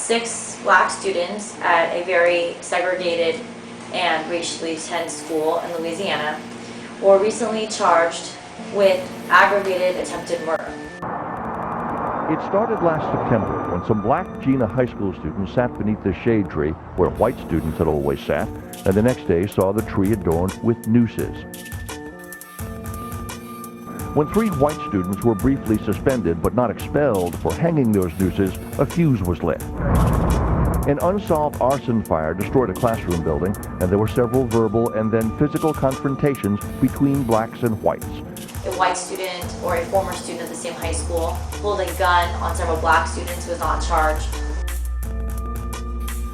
6 black students at a very segregated and racially tense school in Louisiana were recently charged with aggravated attempted murder. It started last September when some black Jena high school students sat beneath the shade tree where white students had always sat, and the next day saw the tree adorned with nooses. When 3 white students were briefly suspended but not expelled for hanging those nooses, a fuse was lit. An unsolved arson fire destroyed a classroom building, and there were several verbal and then physical confrontations between blacks and whites. A white student or a former student at the same high school pulled a gun on several black students who was not charged.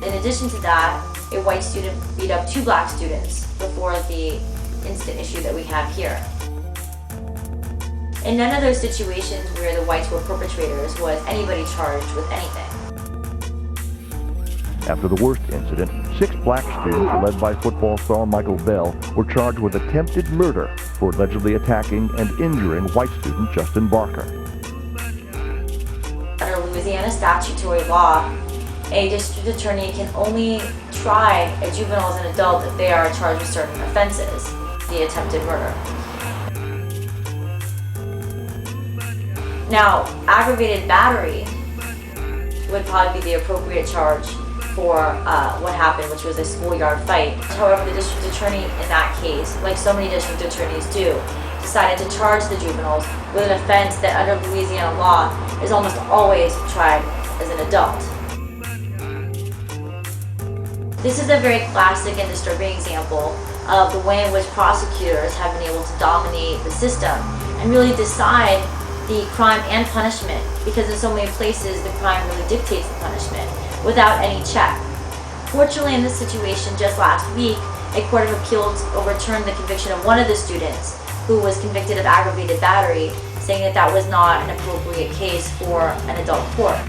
In addition to that, a white student beat up 2 black students before the instant issue that we have here. In none of those situations where the whites were perpetrators was anybody charged with anything. After the worst incident, 6 black students, led by football star Michael Bell, were charged with attempted murder for allegedly attacking and injuring white student Justin Barker. Under Louisiana statutory law, a district attorney can only try a juvenile as an adult if they are charged with certain offenses, the attempted murder. Now, aggravated battery would probably be the appropriate charge for what happened, which was a schoolyard fight. However, the district attorney in that case, like so many district attorneys do, decided to charge the juveniles with an offense that under Louisiana law is almost always tried as an adult. This is a very classic and disturbing example of the way in which prosecutors have been able to dominate the system and really decide the crime and punishment, because in so many places the crime really dictates the punishment without any check. Fortunately, in this situation just last week, a court of appeals overturned the conviction of one of the students who was convicted of aggravated battery, saying that that was not an appropriate case for an adult court.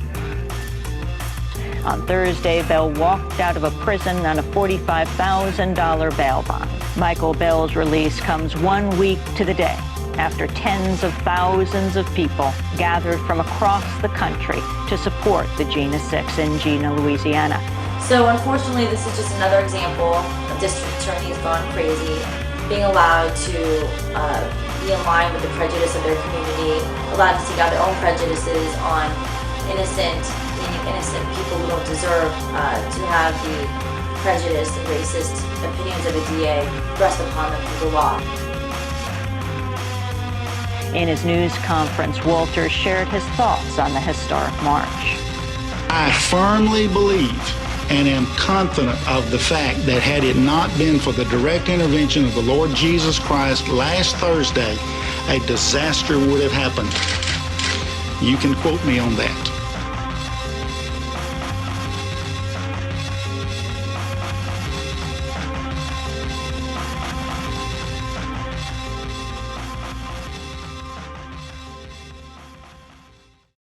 On Thursday, Bell walked out of a prison on a $45,000 bail bond. Michael Bell's release comes 1 week to the day after tens of thousands of people gathered from across the country to support the Jena 6 in Jena, Louisiana. So unfortunately, this is just another example of district attorneys gone crazy, being allowed to be in line with the prejudice of their community, allowed to seek out their own prejudices on innocent people who don't deserve to have the prejudice and racist opinions of a DA thrust upon them through the law. In his news conference, Walter shared his thoughts on the historic march. I firmly believe and am confident of the fact that had it not been for the direct intervention of the Lord Jesus Christ last Thursday, a disaster would have happened. You can quote me on that.